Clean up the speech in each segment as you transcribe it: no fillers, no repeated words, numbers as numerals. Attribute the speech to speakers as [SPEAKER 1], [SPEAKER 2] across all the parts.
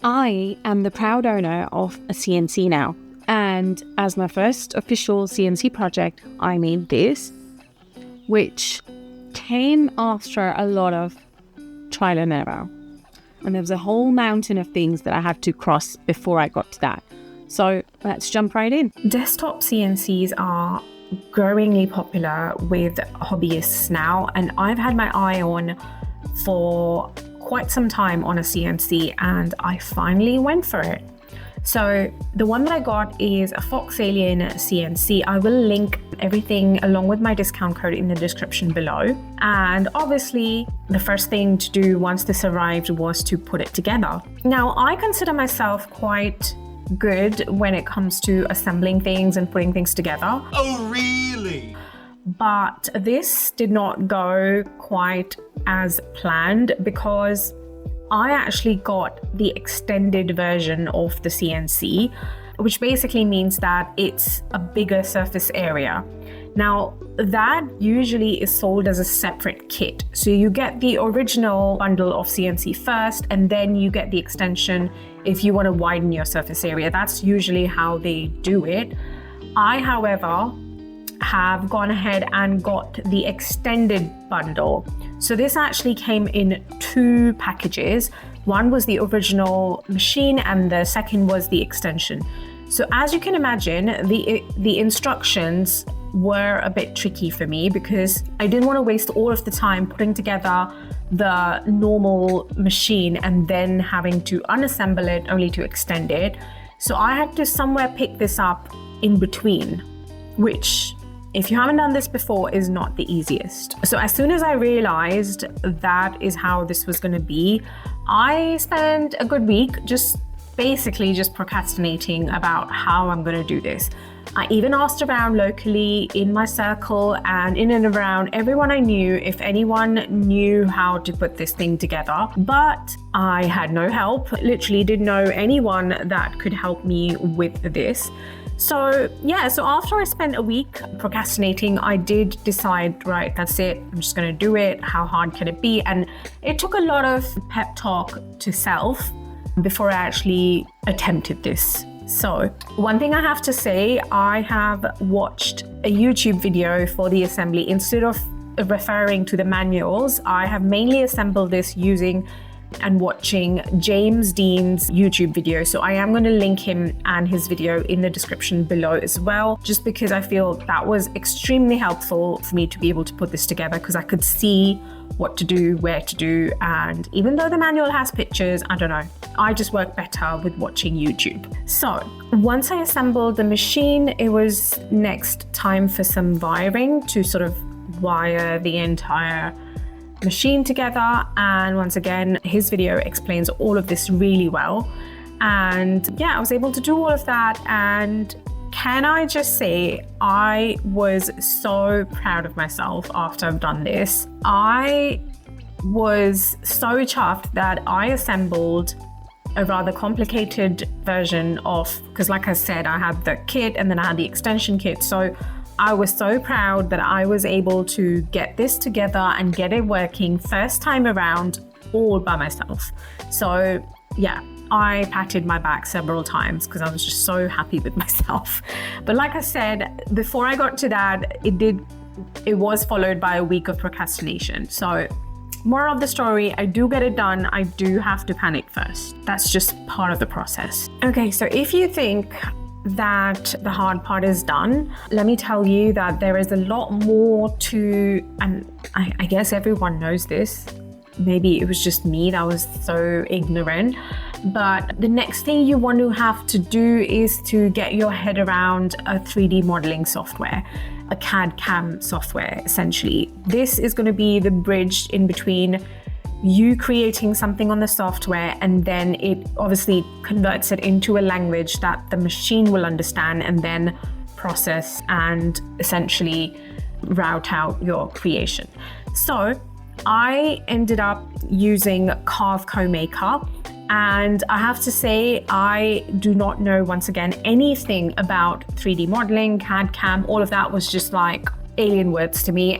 [SPEAKER 1] I am the proud owner of a CNC now, and as my first official CNC project, I made this, which came after a lot of trial and error. And there was a whole mountain of things that I had to cross before I got to that. So let's jump right in.
[SPEAKER 2] Desktop CNCs are growingly popular with hobbyists now, and I've had my eye on for quite some time on a CNC, and I finally went for it. So the one that I got is a Fox Alien CNC. I will link everything along with my discount code in the description below. And obviously the first thing to do once this arrived was to put it together. Now, I consider myself quite good when it comes to assembling things and putting things together.
[SPEAKER 3] Oh, really?
[SPEAKER 2] But this did not go quite as planned because I actually got the extended version of the CNC, which basically means that it's a bigger surface area. Now, that usually is sold as a separate kit. So you get the original bundle of CNC first, and then you get the extension if you want to widen your surface area. That's usually how they do it. I, however, have gone ahead and got the extended bundle. So this actually came in 2 packages. One was the original machine and the second was the extension. So as you can imagine, the instructions were a bit tricky for me because I didn't want to waste all of the time putting together the normal machine and then having to unassemble it only to extend it. So I had to somewhere pick this up in between, which, if you haven't done this before, is not the easiest. So as soon as I realized that is how this was going to be, I spent a good week basically procrastinating about how I'm going to do this. I even asked around locally in my circle and in and around everyone I knew if anyone knew how to put this thing together, but I had no help. Literally didn't know anyone that could help me with this. So after I spent a week procrastinating, I did decide, right, that's it. I'm just going to do it. How hard can it be? And it took a lot of pep talk to self before I actually attempted this. So one thing I have to say, I have watched a YouTube video for the assembly. Instead of referring to the manuals, I have mainly assembled this using and watching James Dean's YouTube video. So I am going to link him and his video in the description below as well, just because I feel that was extremely helpful for me to be able to put this together, because I could see what to do, where to do, and even though the manual has pictures, I don't know, I just work better with watching YouTube. So once I assembled the machine, it was next time for some wiring to sort of wire the entire machine together. And once again, his video explains all of this really well. And yeah, I was able to do all of that. And can I just say, I was so proud of myself after I've done this. I was so chuffed that I assembled a rather complicated version of, because like I said, I had the kit and then I had the extension kit. So I was so proud that I was able to get this together and get it working first time around all by myself. So yeah, I patted my back several times because I was just so happy with myself. But like I said, before I got to that, it was followed by a week of procrastination. So moral of the story, I do get it done. I do have to panic first. That's just part of the process. Okay, so if you think that the hard part is done, let me tell you that there is a lot more to, and I guess everyone knows this. Maybe it was just me that was so ignorant. But the next thing you want to have to do is to get your head around a 3D modeling software, a CADCAM software, essentially. This is going to be the bridge in between you creating something on the software, and then it obviously converts it into a language that the machine will understand and then process and essentially route out your creation. So I ended up using CADCAM Maker, and I have to say, I do not know, once again, anything about 3D modeling, CAD-CAM. All of that was just like alien words to me.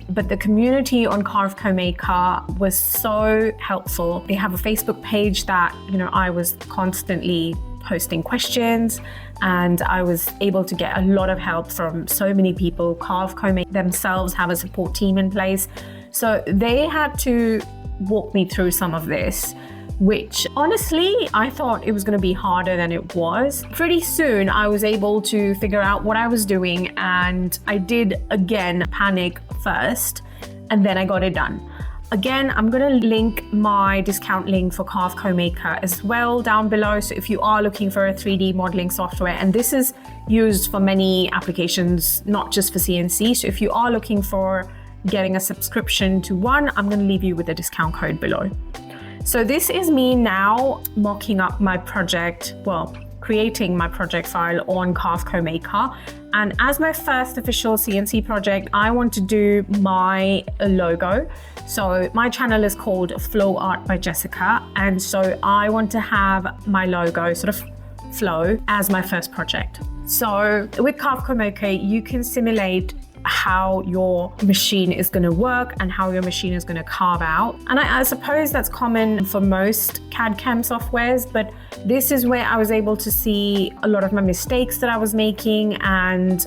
[SPEAKER 2] But the community on CADCAM Maker was so helpful. They have a Facebook page that, I was constantly posting questions, and I was able to get a lot of help from so many people. CADCAM themselves have a support team in place. So they had to walk me through some of this, which honestly, I thought it was going to be harder than it was. Pretty soon, I was able to figure out what I was doing, and I did again panic first, and then I got it done. Again, I'm going to link my discount link for CADCAM Maker as well down below. So if you are looking for a 3D modeling software, and this is used for many applications, not just for CNC. So if you are looking for getting a subscription to one, I'm going to leave you with a discount code below. So this is me now mocking up my project, creating my project file on CADCAM Maker. And as my first official CNC project, I want to do my logo. So my channel is called Flow Art by Jessica. And so I want to have my logo sort of flow as my first project. So with CADCAM Maker, you can simulate how your machine is going to work and how your machine is going to carve out. And I suppose that's common for most CAD/CAM softwares, but this is where I was able to see a lot of my mistakes that I was making, and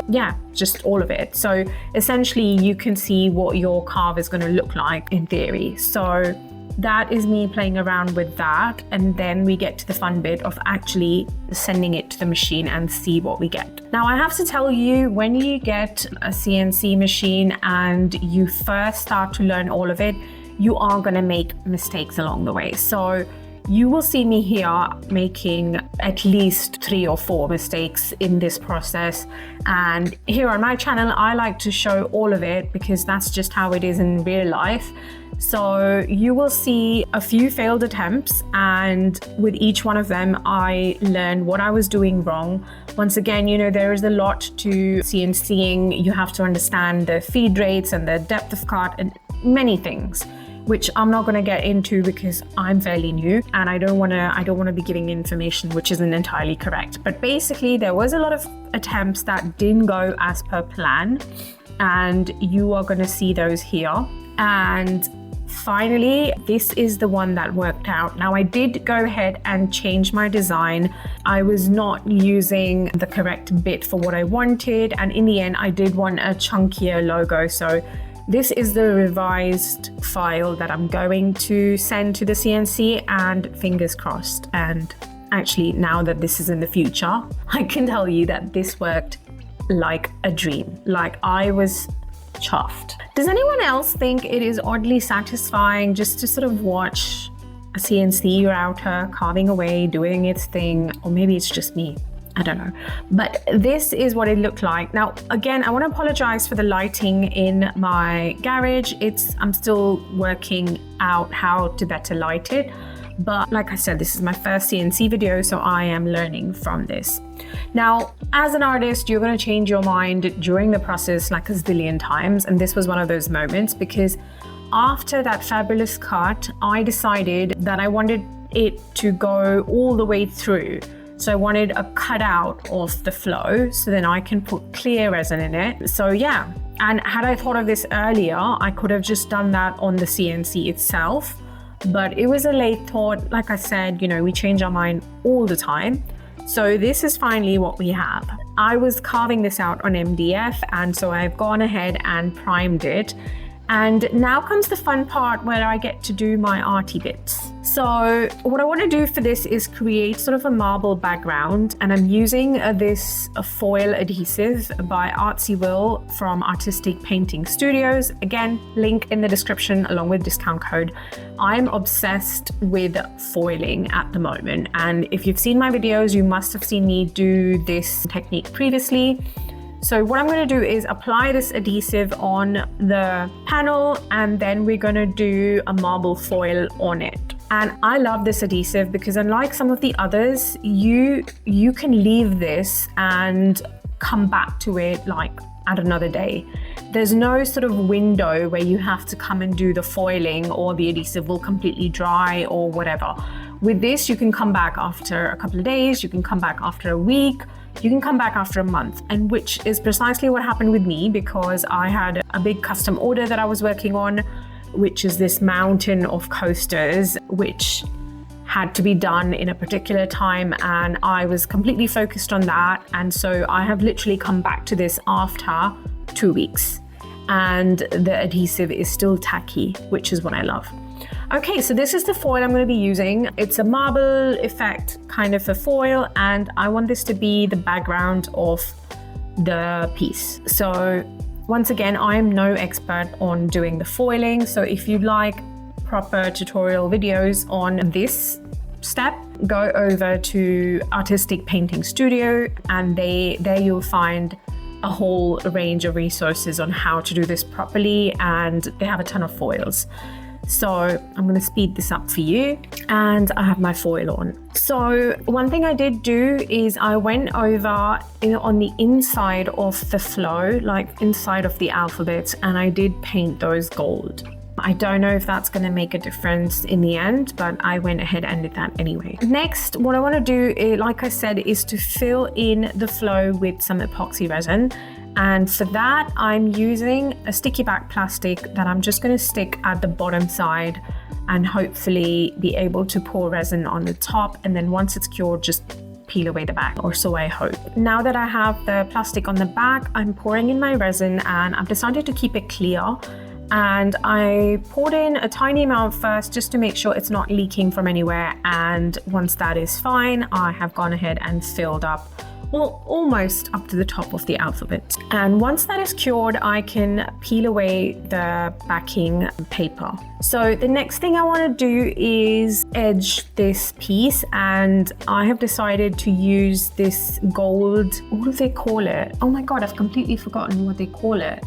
[SPEAKER 2] just all of it. So essentially you can see what your carve is going to look like in theory. So that is me playing around with that, and then we get to the fun bit of actually sending it to the machine and see what we get. Now I have to tell you, when you get a CNC machine and you first start to learn all of it, you are going to make mistakes along the way. So you will see me here making at least 3 or 4 mistakes in this process. And here on my channel, I like to show all of it because that's just how it is in real life. So you will see a few failed attempts, and with each one of them, I learned what I was doing wrong. Once again, there is a lot to CNCing. You have to understand the feed rates and the depth of cut and many things, which I'm not going to get into because I'm fairly new and I don't want to be giving information which isn't entirely correct. But basically, there was a lot of attempts that didn't go as per plan, and you are going to see those here. And finally, this is the one that worked out. Now, I did go ahead and change my design. I was not using the correct bit for what I wanted, and in the end, I did want a chunkier logo. So this is the revised file that I'm going to send to the CNC, and fingers crossed. And actually, now that this is in the future, I can tell you that this worked like a dream. Like, I was chuffed. Does anyone else think it is oddly satisfying just to sort of watch a CNC router carving away, doing its thing? Or maybe it's just me. I don't know. But this is what it looked like. Now, again, I want to apologize for the lighting in my garage. I'm still working out how to better light it. But like I said, this is my first CNC video, so I am learning from this. Now, as an artist, you're going to change your mind during the process like a zillion times. And this was one of those moments, because after that fabulous cut, I decided that I wanted it to go all the way through. So I wanted a cutout of the flow so then I can put clear resin in it. So yeah, and had I thought of this earlier, I could have just done that on the CNC itself. But it was a late thought. Like I said, we change our mind all the time. So this is finally what we have. I was carving this out on MDF, and so I've gone ahead and primed it. And now comes the fun part where I get to do my arty bits. So what I want to do for this is create sort of a marble background, and I'm using this foil adhesive by Artsy Will from Artistic Painting Studios. Again, link in the description along with discount code. I'm obsessed with foiling at the moment, and if you've seen my videos, you must have seen me do this technique previously. So what I'm going to do is apply this adhesive on the panel, and then we're going to do a marble foil on it. And I love this adhesive because unlike some of the others, you can leave this and come back to it like at another day. There's no sort of window where you have to come and do the foiling or the adhesive will completely dry or whatever. With this, you can come back after a couple of days, you can come back after a week, you can come back after a month, and which is precisely what happened with me, because I had a big custom order that I was working on, which is this mountain of coasters, which had to be done in a particular time, and I was completely focused on that. And so I have literally come back to this after 2 weeks, and the adhesive is still tacky, which is what I love. Okay, so this is the foil I'm going to be using. It's a marble effect kind of a foil, and I want this to be the background of the piece. So once again, I am no expert on doing the foiling, so if you'd like proper tutorial videos on this step, go over to Artistic Painting Studio, and there you'll find a whole range of resources on how to do this properly, and they have a ton of foils. So I'm going to speed this up for you, and I have my foil on. So one thing I did do is I went over on the inside of the flow, like inside of the alphabet, and I did paint those gold. I don't know if that's going to make a difference in the end, but I went ahead and did that anyway. Next, what I want to do, like I said, is to fill in the flow with some epoxy resin. And for that, I'm using a sticky back plastic that I'm just going to stick at the bottom side and hopefully be able to pour resin on the top. And then once it's cured, just peel away the back, or so I hope. Now that I have the plastic on the back, I'm pouring in my resin, and I've decided to keep it clear. And I poured in a tiny amount first just to make sure it's not leaking from anywhere. And once that is fine, I have gone ahead and filled up, well, almost up to the top of the alphabet. And once that is cured, I can peel away the backing paper. So the next thing I want to do is edge this piece, and I have decided to use this gold, what do they call it? Oh my God, I've completely forgotten what they call it.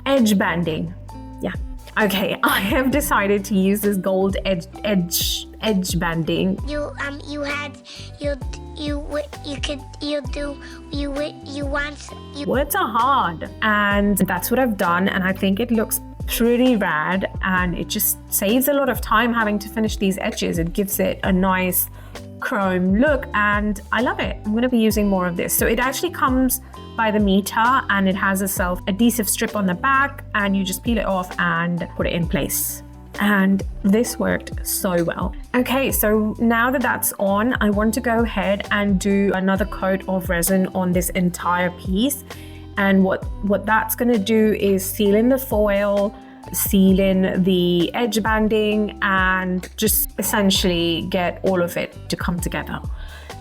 [SPEAKER 2] Edge banding. Yeah. Okay, I have decided to use this gold edge banding. Words are hard, and that's what I've done, and I think it looks pretty rad, and it just saves a lot of time having to finish these edges. It gives it a nice chrome look, and I love it. I'm going to be using more of this. So it actually comes by the meter, and it has a self-adhesive strip on the back, and you just peel it off and put it in place. And this worked so well. Okay, so now that that's on, I want to go ahead and do another coat of resin on this entire piece. And what that's going to do is seal in the foil, seal in the edge banding, and just essentially get all of it to come together.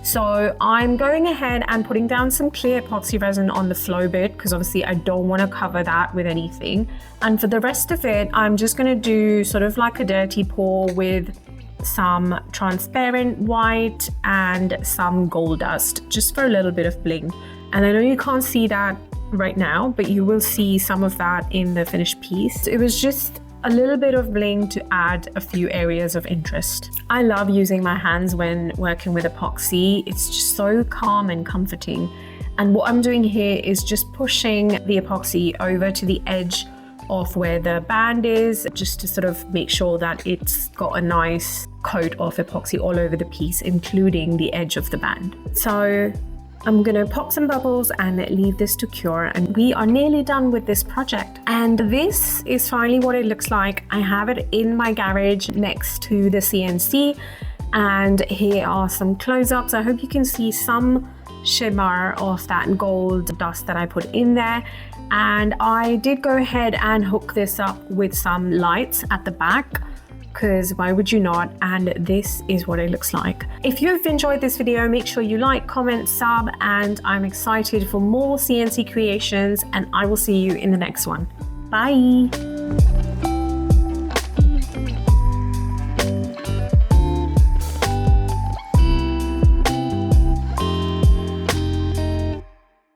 [SPEAKER 2] So I'm going ahead and putting down some clear epoxy resin on the flow bit, because obviously I don't want to cover that with anything. And for the rest of it, I'm just going to do sort of like a dirty pour with some transparent white and some gold dust, just for a little bit of bling. And I know you can't see that right now, but you will see some of that in the finished piece. It was just a little bit of bling to add a few areas of interest. I love using my hands when working with epoxy. It's just so calm and comforting. And what I'm doing here is just pushing the epoxy over to the edge of where the band is, just to sort of make sure that it's got a nice coat of epoxy all over the piece, including the edge of the band. So I'm gonna pop some bubbles and leave this to cure, and we are nearly done with this project. And this is finally what it looks like. I have it in my garage next to the CNC, and here are some close-ups. I hope you can see some shimmer of that gold dust that I put in there. And I did go ahead and hook this up with some lights at the back, because why would you not? And this is what it looks like. If you've enjoyed this video, make sure you like, comment, sub, and I'm excited for more CNC creations, and I will see you in the next one. Bye.